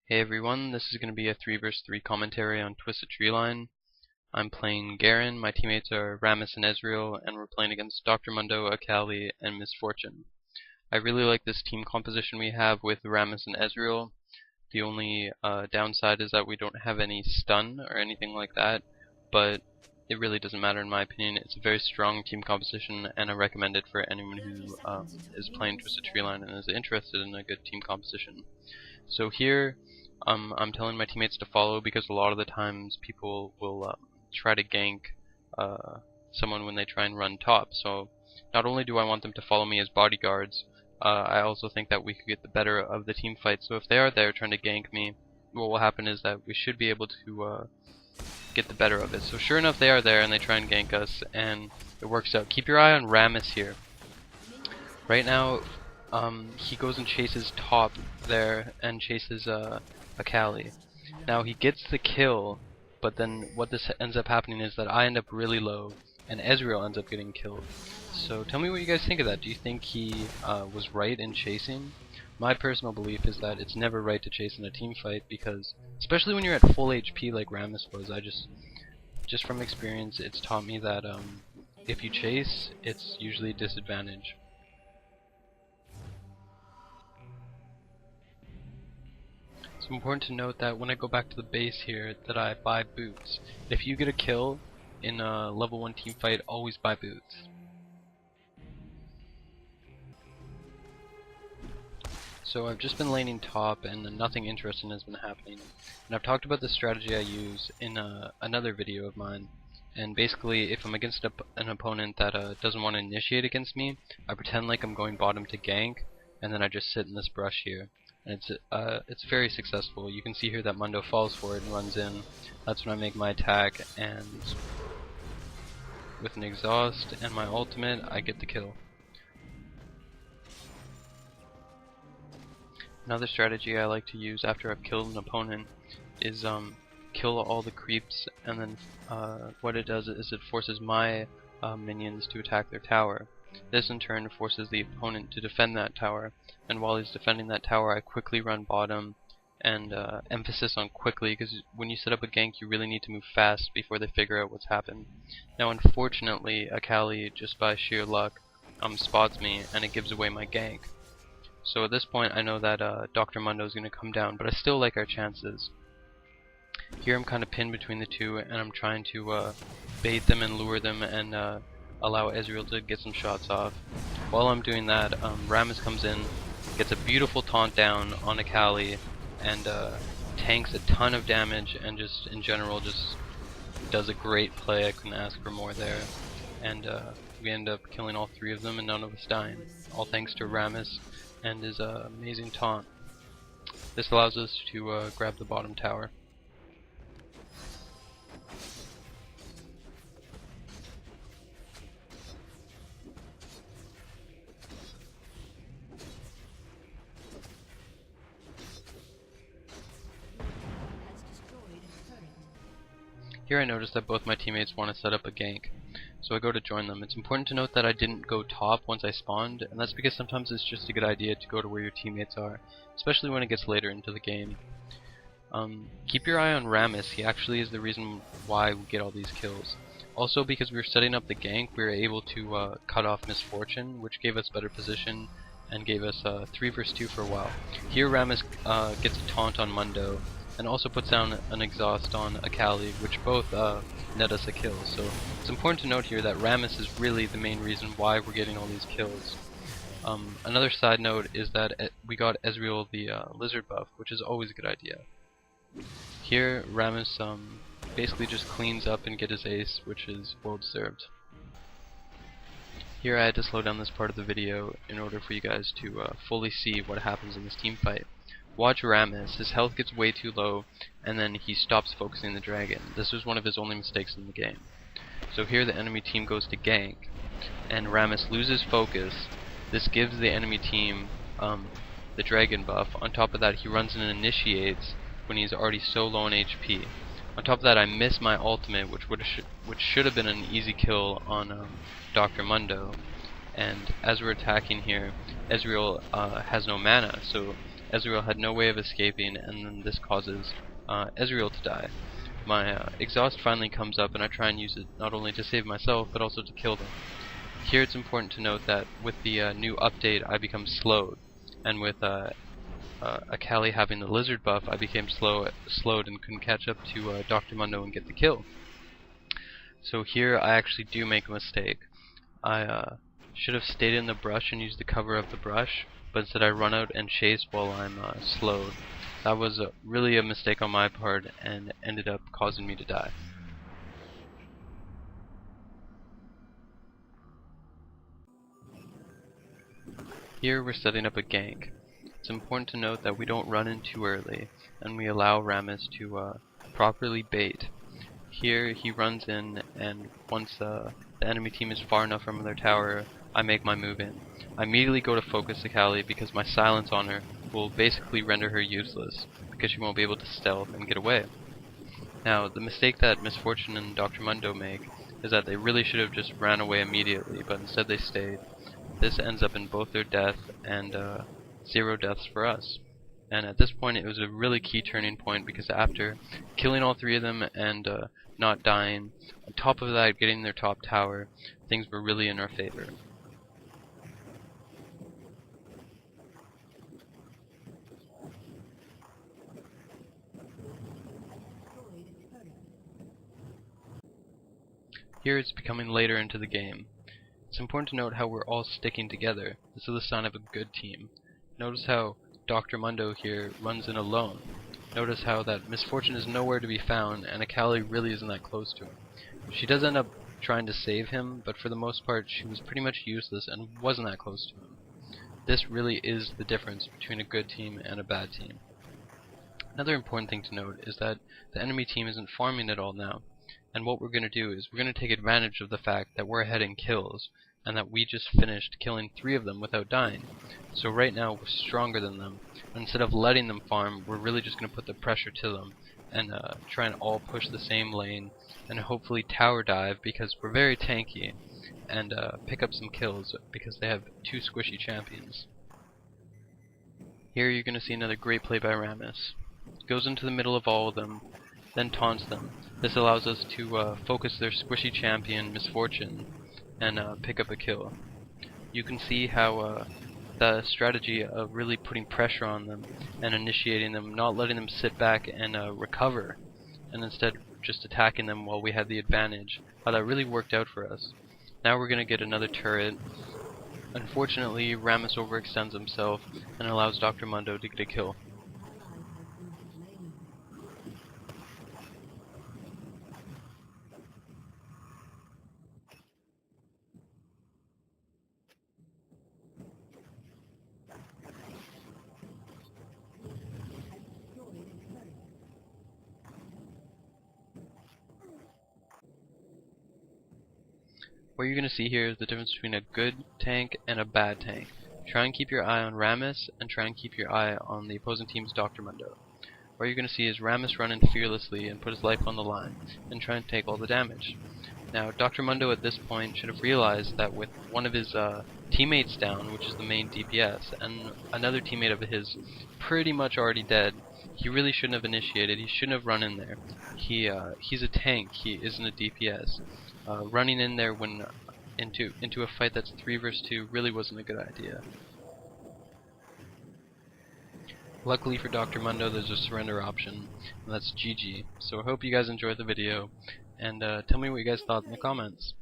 Hey everyone, this is going to be a 3 vs 3 commentary on Twisted Treeline. I'm playing Garen, my teammates are Rammus and Ezreal, and we're playing against Dr. Mundo, Akali, and Misfortune. I really like this team composition we have with Rammus and Ezreal. The only downside is that we don't have any stun or anything like that, but it really doesn't matter in my opinion. It's a very strong team composition, and I recommend it for anyone who is playing Twisted Treeline and is interested in a good team composition. So here, I'm telling my teammates to follow because a lot of the times people will try to gank someone when they try and run top. So not only do I want them to follow me as bodyguards, I also think that we could get the better of the team fight. So if they are there trying to gank me, what will happen is that we should be able to get the better of it. So sure enough, they are there and they try and gank us, and it works out. Keep your eye on Rammus here. Right now, he goes and chases top there and chases Akali. Now he gets the kill, but then what this ends up happening is that I end up really low and Ezreal ends up getting killed. So tell me what you guys think of that. Do you think he was right in chasing? My personal belief is that it's never right to chase in a team fight, because especially when you're at full HP like Rammus was, just from experience it's taught me that if you chase, it's usually a disadvantage. It's important to note that when I go back to the base here that I buy boots. If you get a kill in a level 1 team fight, always buy boots. So I've just been laning top and nothing interesting has been happening. And I've talked about the strategy I use in another video of mine. And basically, if I'm against an opponent that doesn't want to initiate against me, I pretend like I'm going bottom to gank, and then I just sit in this brush here. And it's very successful. You can see here that Mundo falls for it and runs in. That's when I make my attack, and with an exhaust and my ultimate, I get the kill. Another strategy I like to use after I've killed an opponent is kill all the creeps, and then what it does is it forces my minions to attack their tower. This in turn forces the opponent to defend that tower, and while he's defending that tower I quickly run bottom, and emphasis on quickly, because when you set up a gank you really need to move fast before they figure out what's happened. Now unfortunately Akali, just by sheer luck, spots me and it gives away my gank. So at this point I know that Dr. Mundo is going to come down, but I still like our chances. Here I'm kind of pinned between the two, and I'm trying to bait them and lure them and allow Ezreal to get some shots off. While I'm doing that, Rammus comes in, gets a beautiful taunt down on Akali, and tanks a ton of damage, and just in general just does a great play. I couldn't ask for more there. And we end up killing all 3 of them and none of us dying. All thanks to Rammus and his amazing taunt. This allows us to grab the bottom tower. Here I noticed that both my teammates want to set up a gank, so I go to join them. It's important to note that I didn't go top once I spawned, and that's because sometimes it's just a good idea to go to where your teammates are, especially when it gets later into the game. Keep your eye on Rammus. He actually is the reason why we get all these kills. Also, because we were setting up the gank, we were able to cut off Misfortune, which gave us better position and gave us 3 vs 2 for a while. Here Rammus gets a taunt on Mundo, and also puts down an exhaust on Akali, which both net us a kill. So it's important to note here that Rammus is really the main reason why we're getting all these kills. Another side note is that we got Ezreal the lizard buff, which is always a good idea. Here Rammus basically just cleans up and get his ace, which is well deserved. Here I had to slow down this part of the video in order for you guys to fully see what happens in this team fight. Watch Rammus. His health gets way too low, and then he stops focusing the dragon. This was one of his only mistakes in the game. So here the enemy team goes to gank, and Rammus loses focus. This gives the enemy team the dragon buff. On top of that, he runs in and initiates when he's already so low on HP. On top of that, I miss my ultimate, which should have been an easy kill on Dr. Mundo. And as we're attacking here, Ezreal has no mana, so Ezreal had no way of escaping, and then this causes Ezreal to die. My exhaust finally comes up, and I try and use it not only to save myself, but also to kill them. Here it's important to note that with the new update, I become slowed, and with Akali having the lizard buff, I became slowed and couldn't catch up to Dr. Mundo and get the kill. So here I actually do make a mistake. I should have stayed in the brush and used the cover of the brush, but instead I run out and chase while I'm slowed. That was really a mistake on my part and ended up causing me to die. Here we're setting up a gank. It's important to note that we don't run in too early, and we allow Rammus to properly bait. Here he runs in, and once the enemy team is far enough from their tower, I make my move in. I immediately go to focus Akali because my silence on her will basically render her useless, because she won't be able to stealth and get away. Now, the mistake that Miss Fortune and Dr. Mundo make is that they really should have just ran away immediately, but instead they stayed. This ends up in both their death and 0 deaths for us. And at this point it was a really key turning point, because after killing all 3 of them and not dying, on top of that getting their top tower, things were really in our favor. Here it's becoming later into the game. It's important to note how we're all sticking together. This is a sign of a good team. Notice how Dr. Mundo here runs in alone. Notice how that Miss Fortune is nowhere to be found, and Akali really isn't that close to him. She does end up trying to save him, but for the most part she was pretty much useless and wasn't that close to him. This really is the difference between a good team and a bad team. Another important thing to note is that the enemy team isn't farming at all now. And what we're going to do is we're going to take advantage of the fact that we're ahead in kills, and that we just finished killing 3 of them without dying. So right now we're stronger than them. Instead of letting them farm, we're really just going to put the pressure to them and try and all push the same lane and hopefully tower dive, because we're very tanky, and pick up some kills because they have 2 squishy champions. Here you're going to see another great play by Rammus. Goes into the middle of all of them, then taunts them. This allows us to focus their squishy champion, Miss Fortune, and pick up a kill. You can see how the strategy of really putting pressure on them and initiating them, not letting them sit back and recover, and instead just attacking them while we had the advantage, how that really worked out for us. Now we're going to get another turret. Unfortunately, Rammus overextends himself and allows Dr. Mundo to get a kill. What you're going to see here is the difference between a good tank and a bad tank. Try and keep your eye on Rammus, and try and keep your eye on the opposing team's Dr. Mundo. What you're going to see is Rammus run in fearlessly and put his life on the line, and try and take all the damage. Now, Dr. Mundo at this point should have realized that with one of his teammates down, which is the main DPS, and another teammate of his pretty much already dead, he really shouldn't have initiated. He shouldn't have run in there. He's a tank. He isn't a DPS. Running in there when into a fight that's 3 versus 2 really wasn't a good idea. Luckily for Dr. Mundo, there's a surrender option, and that's GG. So I hope you guys enjoyed the video, and tell me what you guys thought in the comments.